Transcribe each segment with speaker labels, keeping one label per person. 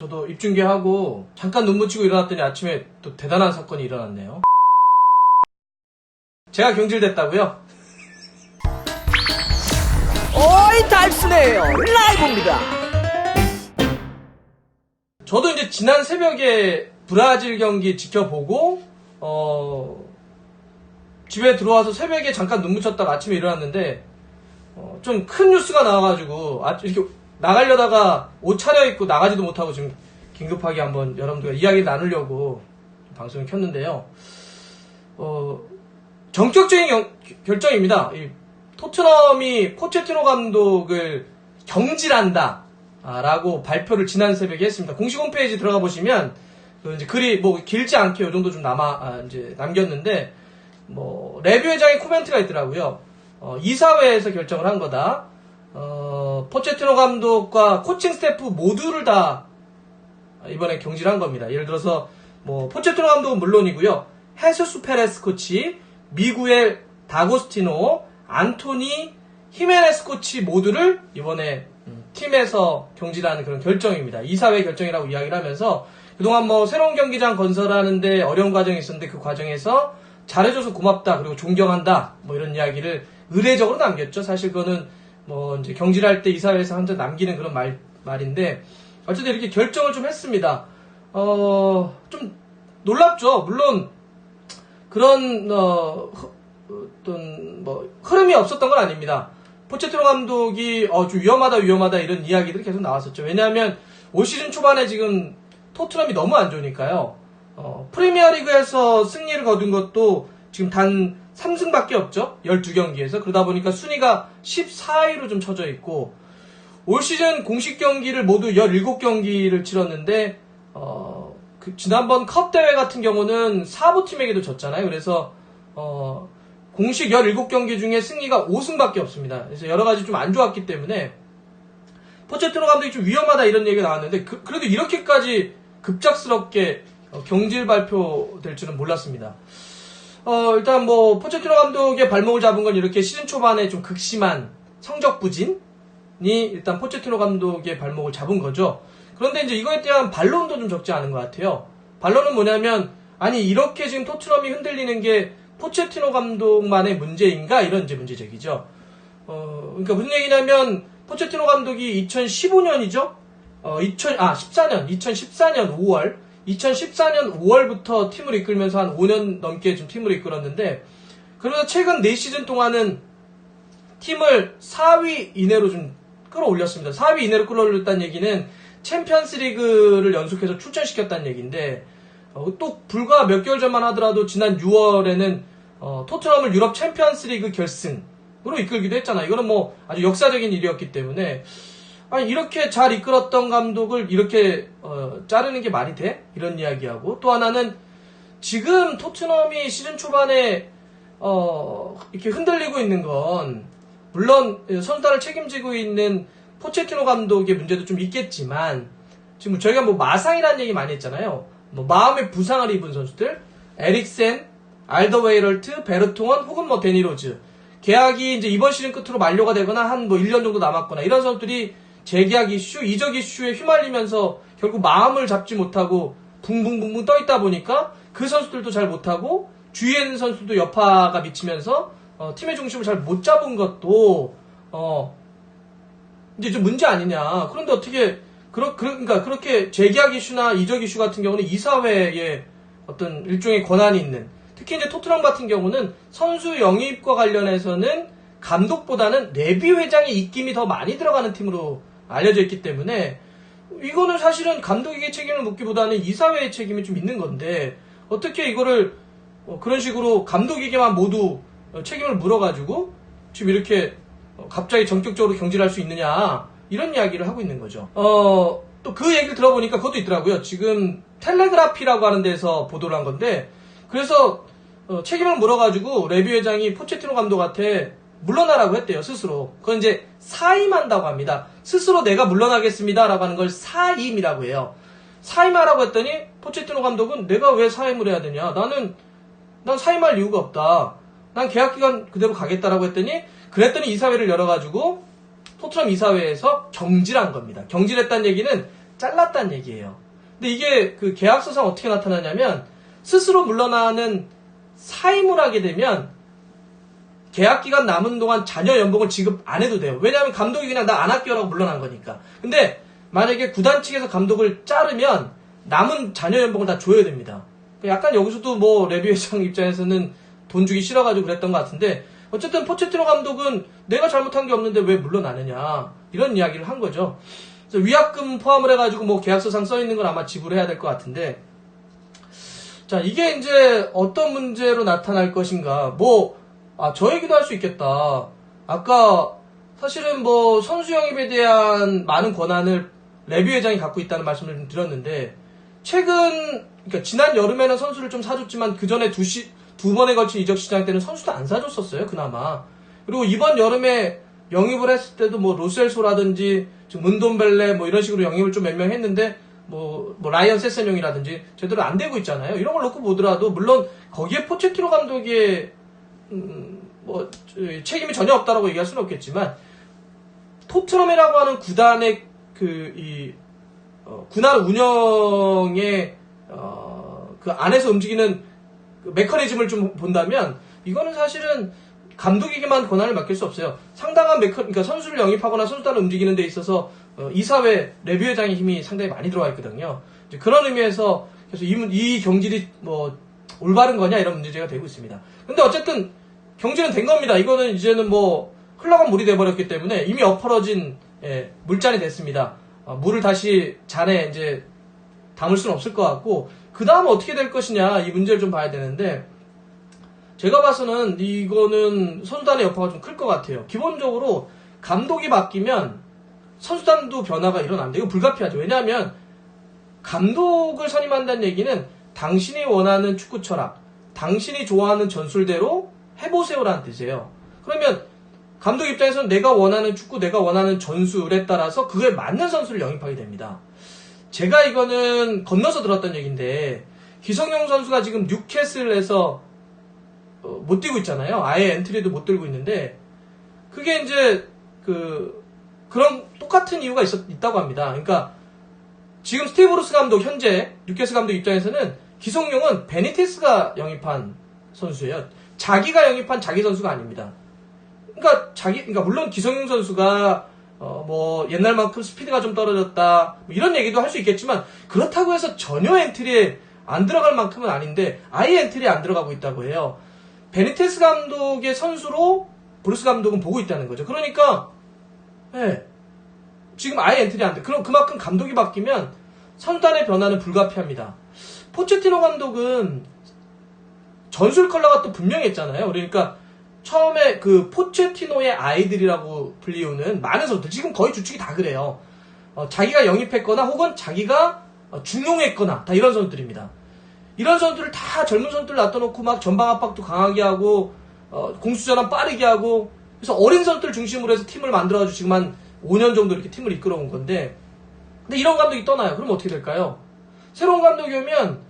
Speaker 1: 저도 입중계하고 잠깐 눈 붙이고 일어났더니 아침에 또 대단한 사건이 일어났네요. 제가 경질됐다고요?
Speaker 2: 어이 달스네요. 라이브입니다.
Speaker 1: 저도 이제 지난 새벽에 브라질 경기 지켜보고 집에 들어와서 새벽에 잠깐 눈 붙였다가 아침에 일어났는데 좀 큰 뉴스가 나와가지고 이렇게 나가려다가 옷 차려입고 나가지도 못하고 지금 긴급하게 한번 여러분들과 이야기를 나누려고 방송을 켰는데요. 정격적인 결정입니다. 이 토트넘이 포체티노 감독을 경질한다 라고 발표를 지난 새벽에 했습니다. 공식 홈페이지 들어가 보시면 이제 글이 뭐 길지 않게 요 정도 좀 이제 남겼는데 레뷰 회장의 코멘트가 있더라고요. 이사회에서 결정을 한 거다. 포체티노 감독과 코칭 스태프 모두를 다 이번에 경질한 겁니다. 예를 들어서 포체티노 감독은 물론이고요. 헤수스 페레스 코치, 미구엘 다고스티노, 안토니 히메네스 코치 모두를 이번에 팀에서 경질하는 그런 결정입니다. 이사회 결정이라고 이야기를 하면서 그동안 새로운 경기장 건설하는데 어려운 과정이 있었는데 그 과정에서 잘해줘서 고맙다 그리고 존경한다 이런 이야기를 의례적으로 남겼죠. 사실 그거는 이제 경질할 때 이사회에서 한 번 남기는 그런 말인데 어쨌든 이렇게 결정을 좀 했습니다. 좀 놀랍죠. 물론 그런 어떤 흐름이 없었던 건 아닙니다. 포체티노 감독이 좀 위험하다 이런 이야기들이 계속 나왔었죠. 왜냐하면 올 시즌 초반에 지금 토트넘이 너무 안 좋으니까요. 프리미어리그에서 승리를 거둔 것도 지금 단 3승밖에 없죠. 12경기에서. 그러다 보니까 순위가 14위로 좀 쳐져 있고 올 시즌 공식 경기를 모두 17경기를 치렀는데 지난번 컵 대회 같은 경우는 4부 팀에게도 졌잖아요. 그래서 공식 17경기 중에 승리가 5승밖에 없습니다. 그래서 여러 가지 좀 안 좋았기 때문에 포체티노 감독이 좀 위험하다 이런 얘기가 나왔는데 그래도 이렇게까지 급작스럽게 경질 발표될 줄은 몰랐습니다. 일단 포체티노 감독의 발목을 잡은 건 이렇게 시즌 초반에 좀 극심한 성적 부진이 일단 포체티노 감독의 발목을 잡은 거죠. 그런데 이제 이거에 대한 반론도 좀 적지 않은 것 같아요. 반론은 뭐냐면 아니 이렇게 지금 토트넘이 흔들리는 게 포체티노 감독만의 문제인가 이런 이제 문제 제기죠. 그러니까 무슨 얘기냐면 포체티노 감독이 2015년이죠. 2014년 5월부터 팀을 이끌면서 한 5년 넘게 좀 팀을 이끌었는데 그러다 최근 4시즌 동안은 팀을 4위 이내로 좀 끌어올렸습니다. 4위 이내로 끌어올렸다는 얘기는 챔피언스 리그를 연속해서 출전시켰다는 얘기인데 또 불과 몇 개월 전만 하더라도 지난 6월에는 토트넘을 유럽 챔피언스 리그 결승으로 이끌기도 했잖아요. 이거는 아주 역사적인 일이었기 때문에 아니 이렇게 잘 이끌었던 감독을 이렇게 자르는 게 말이 돼? 이런 이야기하고 또 하나는 지금 토트넘이 시즌 초반에 이렇게 흔들리고 있는 건 물론 선수단을 책임지고 있는 포체티노 감독의 문제도 좀 있겠지만 지금 저희가 마상이라는 얘기 많이 했잖아요. 마음의 부상을 입은 선수들 에릭센, 알더웨이럴트, 베르통원 혹은 데니로즈 계약이 이제 이번 시즌 끝으로 만료가 되거나 한 1년 정도 남았거나 이런 선수들이 재계약 이슈, 이적 이슈에 휘말리면서 결국 마음을 잡지 못하고 붕붕붕붕 떠있다 보니까 그 선수들도 잘 못하고 주위에 있는 선수들도 여파가 미치면서 팀의 중심을 잘 못 잡은 것도 이제 좀 문제 아니냐. 그런데 어떻게 그러니까 그렇게 재계약 이슈나 이적 이슈 같은 경우는 이사회에 어떤 일종의 권한이 있는 특히 이제 토트넘 같은 경우는 선수 영입과 관련해서는 감독보다는 레비 회장의 입김이 더 많이 들어가는 팀으로 알려져 있기 때문에 이거는 사실은 감독에게 책임을 묻기보다는 이사회의 책임이 좀 있는 건데 어떻게 이거를 그런 식으로 감독에게만 모두 책임을 물어가지고 지금 이렇게 갑자기 전격적으로 경질할 수 있느냐 이런 이야기를 하고 있는 거죠. 또 그 얘기를 들어보니까 그것도 있더라고요. 지금 텔레그라피라고 하는 데서 보도를 한 건데 그래서 책임을 물어가지고 레비 회장이 포체티노 감독한테 물러나라고 했대요, 스스로. 그건 이제 사임한다고 합니다. 스스로 내가 물러나겠습니다 라고 하는 걸 사임이라고 해요. 사임하라고 했더니 포체티노 감독은 내가 왜 사임을 해야 되냐. 난 사임할 이유가 없다. 난 계약기간 그대로 가겠다라고 했더니 그랬더니 이사회를 열어가지고 토트넘 이사회에서 경질한 겁니다. 경질했다는 얘기는 잘랐다는 얘기예요. 근데 이게 그 계약서상 어떻게 나타나냐면 스스로 물러나는 사임을 하게 되면 계약 기간 남은 동안 자녀 연봉을 지급 안 해도 돼요. 왜냐하면 감독이 그냥 나 안 할게요라고 물러난 거니까. 근데 만약에 구단 측에서 감독을 자르면 남은 자녀 연봉을 다 줘야 됩니다. 약간 여기서도 뭐 레비 회장 입장에서는 돈 주기 싫어가지고 그랬던 것 같은데 어쨌든 포체티노 감독은 내가 잘못한 게 없는데 왜 물러나느냐 이런 이야기를 한 거죠. 그래서 위약금 포함을 해가지고 뭐 계약서상 써 있는 건 아마 지불해야 될 것 같은데 자 이게 이제 어떤 문제로 나타날 것인가 저 얘기도 할 수 있겠다. 아까 사실은 뭐 선수 영입에 대한 많은 권한을 레비 회장이 갖고 있다는 말씀을 좀 드렸는데 그러니까 지난 여름에는 선수를 좀 사줬지만 그 전에 두 번에 걸친 이적 시장 때는 선수도 안 사줬었어요, 그나마. 그리고 이번 여름에 영입을 했을 때도 뭐 로셀소라든지 문돈벨레 뭐 이런 식으로 영입을 좀 몇 명 했는데 뭐 라이언 세센용이라든지 제대로 안 되고 있잖아요. 이런 걸 놓고 보더라도 물론 거기에 포체티노 감독의 책임이 전혀 없다라고 얘기할 수는 없겠지만 토트넘이라고 하는 구단의 군한 운영의 그 안에서 움직이는 그 메커니즘을 좀 본다면 이거는 사실은 감독에게만 권한을 맡길 수 없어요. 상당한 그러니까 선수를 영입하거나 선수단을 움직이는 데 있어서 이사회 레비 회장의 힘이 상당히 많이 들어와 있거든요. 이제 그런 의미에서 그래서 이 경질이 뭐 올바른 거냐 이런 문제가 되고 있습니다. 근데 어쨌든 경질은 된 겁니다. 이거는 이제는 뭐 흘러간 물이 돼버렸기 때문에 이미 엎어러진 물잔이 됐습니다. 물을 다시 잔에 이제 담을 수는 없을 것 같고 그 다음 어떻게 될 것이냐 이 문제를 좀 봐야 되는데 제가 봐서는 이거는 선수단의 여파가 좀 클 것 같아요. 기본적으로 감독이 바뀌면 선수단도 변화가 일어납니다. 이거 불가피하죠. 왜냐하면 감독을 선임한다는 얘기는 당신이 원하는 축구 철학, 당신이 좋아하는 전술대로 해보세요라는 뜻이에요. 그러면 감독 입장에서는 내가 원하는 축구, 내가 원하는 전술에 따라서 그에 맞는 선수를 영입하게 됩니다. 제가 이거는 건너서 들었던 얘기인데 기성용 선수가 지금 뉴캐슬에서 못 뛰고 있잖아요. 아예 엔트리도 못 들고 있는데 그게 이제 그런 똑같은 이유가 있다고 합니다. 그러니까 지금 스티브 브루스 감독 현재 뉴캐슬 감독 입장에서는 기성용은 베니테스가 영입한 선수예요. 자기가 영입한 자기 선수가 아닙니다. 그러니까 물론 기성용 선수가 뭐 옛날만큼 스피드가 좀 떨어졌다 뭐 이런 얘기도 할 수 있겠지만 그렇다고 해서 전혀 엔트리에 안 들어갈 만큼은 아닌데 아예 엔트리에 안 들어가고 있다고 해요. 베니테스 감독의 선수로 브루스 감독은 보고 있다는 거죠. 그러니까 지금 아예 엔트리 안 돼. 그럼 그만큼 감독이 바뀌면 선수단의 변화는 불가피합니다. 포체티노 감독은 전술 컬러가 또 분명히 있잖아요. 그러니까 처음에 그 포체티노의 아이들이라고 불리우는 많은 선수들 지금 거의 주축이 다 그래요. 자기가 영입했거나 혹은 자기가 중용했거나 다 이런 선수들입니다. 이런 선수들을 다 젊은 선수들 놔둬놓고 막 전방 압박도 강하게 하고 공수전환 빠르게 하고 그래서 어린 선수들 중심으로 해서 팀을 만들어가지고 지금 한 5년 정도 이렇게 팀을 이끌어온 건데 근데 이런 감독이 떠나요. 그럼 어떻게 될까요? 새로운 감독이 오면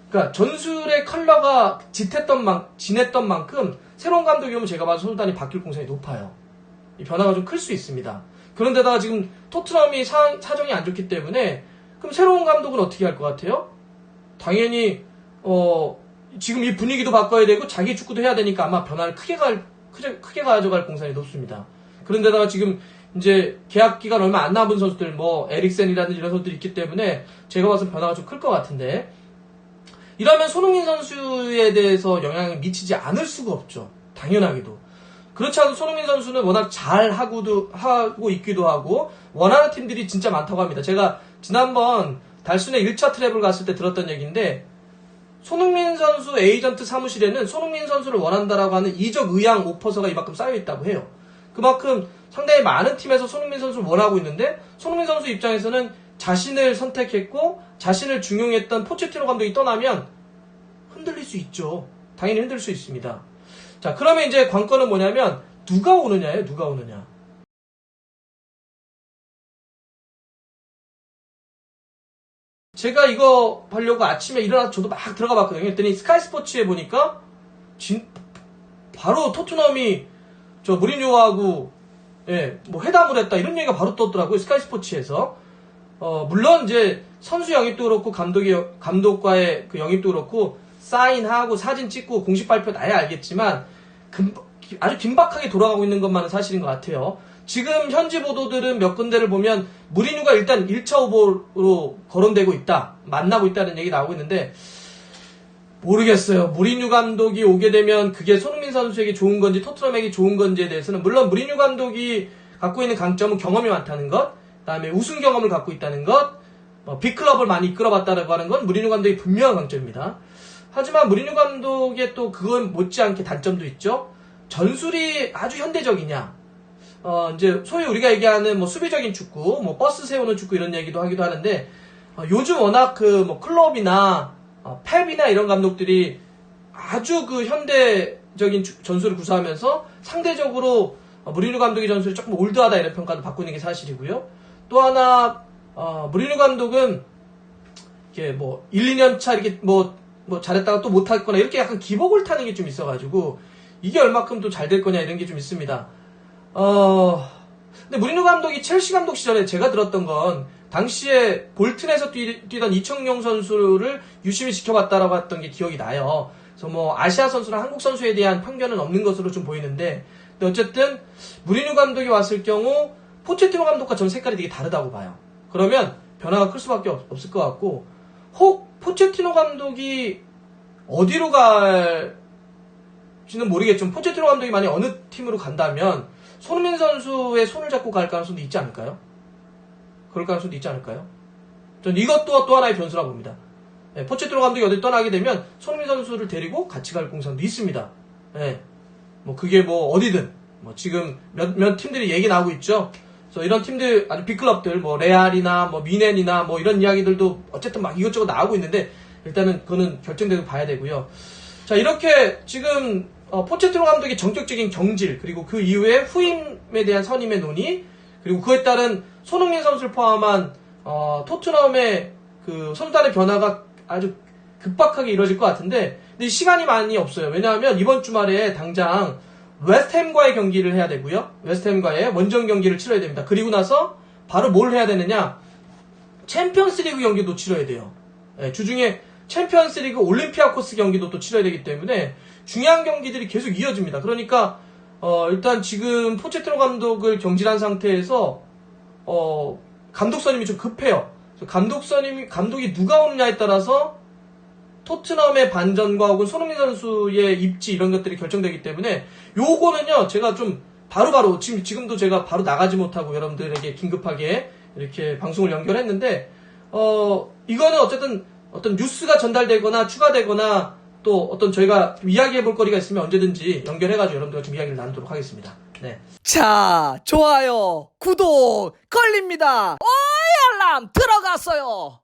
Speaker 1: 그러니까 전술의 컬러가 진했던 만큼 새로운 감독이 오면 제가 봐도 선수단이 바뀔 공산이 높아요. 이 변화가 좀 클 수 있습니다. 그런데다가 지금 토트넘이 사정이 안 좋기 때문에 그럼 새로운 감독은 어떻게 할 것 같아요? 당연히 지금 이 분위기도 바꿔야 되고 자기 축구도 해야 되니까 아마 변화를 크게 가져갈 공산이 높습니다. 그런데다가 지금 이제 계약 기간 얼마 안 남은 선수들 뭐 에릭센이라든지 이런 선수들이 있기 때문에 제가 봐서 변화가 좀 클 것 같은데 이러면 손흥민 선수에 대해서 영향이 미치지 않을 수가 없죠. 당연하게도. 그렇지 않아도 손흥민 선수는 워낙 잘 하고 있기도 하고 원하는 팀들이 진짜 많다고 합니다. 제가 지난번 달순의 1차 트랩을 갔을 때 들었던 얘기인데 손흥민 선수 에이전트 사무실에는 손흥민 선수를 원한다라고 하는 이적 의향 오퍼서가 이만큼 쌓여있다고 해요. 그만큼 상당히 많은 팀에서 손흥민 선수를 원하고 있는데 손흥민 선수 입장에서는 자신을 선택했고 자신을 중용했던 포체티노 감독이 떠나면 흔들릴 수 있죠. 당연히 흔들릴 수 있습니다. 자, 그러면 이제 관건은 뭐냐면 누가 오느냐예요. 누가 오느냐. 제가 이거 보려고 아침에 일어나서 저도 막 들어가 봤거든요. 그랬더니 스카이 스포츠에 보니까 바로 토트넘이 무리뉴하고 뭐 회담을 했다 이런 얘기가 바로 떴더라고요. 스카이 스포츠에서. 물론 이제 선수 영입도 그렇고 감독과의 그 영입도 그렇고 사인하고 사진 찍고 공식 발표 나야 알겠지만 아주 긴박하게 돌아가고 있는 것만은 사실인 것 같아요. 지금 현지 보도들은 몇 군데를 보면 무리뉴가 일단 1차 후보로 거론되고 있다, 만나고 있다는 얘기 나오고 있는데 모르겠어요. 무리뉴 감독이 오게 되면 그게 손흥민 선수에게 좋은 건지 토트넘에게 좋은 건지에 대해서는, 물론 무리뉴 감독이 갖고 있는 강점은 경험이 많다는 것, 그다음에 우승 경험을 갖고 있다는 것, 빅클럽을 많이 이끌어봤다라고 하는 건 무리뉴 감독의 분명한 강점입니다. 하지만 무리뉴 감독의 또 그건 못지않게 단점도 있죠. 전술이 아주 현대적이냐, 이제 소위 우리가 얘기하는 뭐 수비적인 축구, 뭐 버스 세우는 축구 이런 얘기도 하기도 하는데, 요즘 워낙 그 뭐 클럽이나 펩이나 이런 감독들이 아주 그 현대적인 전술을 구사하면서 상대적으로 무리뉴 감독의 전술이 조금 올드하다 이런 평가도 받고 있는 게 사실이고요. 또 하나 무리뉴 감독은 이게 뭐 1, 2년 차 이렇게 뭐 잘했다가 또 못했거나 이렇게 약간 기복을 타는 게 좀 있어가지고 이게 얼마큼 또 잘 될 거냐 이런 게 좀 있습니다. 근데 무리뉴 감독이 첼시 감독 시절에 제가 들었던 건 당시에 볼튼에서 뛰던 이청용 선수를 유심히 지켜봤다라고 했던 게 기억이 나요. 그래서 뭐 아시아 선수나 한국 선수에 대한 편견은 없는 것으로 좀 보이는데, 근데 어쨌든 무리뉴 감독이 왔을 경우 포체티노 감독과 전 색깔이 되게 다르다고 봐요. 그러면 변화가 클 수밖에 없을 것 같고, 혹 포체티노 감독이 어디로 갈지는 모르겠지만 포체티노 감독이 만약 어느 팀으로 간다면 손흥민 선수의 손을 잡고 갈 가능성도 있지 않을까요? 그럴 가능성도 있지 않을까요? 전 이것도 또 하나의 변수라고 봅니다. 포체티노 감독이 어디 떠나게 되면 손흥민 선수를 데리고 같이 갈 공산도 있습니다. 뭐 그게 뭐 어디든 뭐 지금 몇 팀들이 얘기 나오고 있죠. 그래서 이런 팀들, 아주 빅클럽들, 뭐 레알이나 뭐 미넨이나 뭐 이런 이야기들도 어쨌든 막 이것저것 나오고 있는데, 일단은 그거는 결정되고 봐야 되고요. 자, 이렇게 지금 포체티노 감독의 전격적인 경질, 그리고 그 이후에 후임에 대한 선임의 논의, 그리고 그에 따른 손흥민 선수를 포함한 토트넘의 그 선수단의 변화가 아주 급박하게 이루어질 것 같은데, 근데 시간이 많이 없어요. 왜냐하면 이번 주말에 당장 웨스트햄과의 경기를 해야 되고요. 웨스트햄과의 원정 경기를 치러야 됩니다. 그리고 나서 바로 뭘 해야 되느냐? 챔피언스리그 경기도 치러야 돼요. 주중에 챔피언스리그 올림피아코스 경기도 또 치러야 되기 때문에 중요한 경기들이 계속 이어집니다. 그러니까 일단 지금 포체티노 감독을 경질한 상태에서 감독 선임이 좀 급해요. 감독이 누가 오느냐에 따라서 토트넘의 반전과 혹은 손흥민 선수의 입지 이런 것들이 결정되기 때문에 요거는요, 제가 좀 바로바로 지금도 제가 바로 나가지 못하고 여러분들에게 긴급하게 이렇게 방송을 연결했는데, 이거는 어쨌든 어떤 뉴스가 전달되거나 추가되거나 또 어떤 저희가 이야기해볼 거리가 있으면 언제든지 연결해가지고 여러분들과 좀 이야기를 나누도록 하겠습니다. 네.
Speaker 2: 자, 좋아요, 구독 걸립니다. 알람 들어갔어요.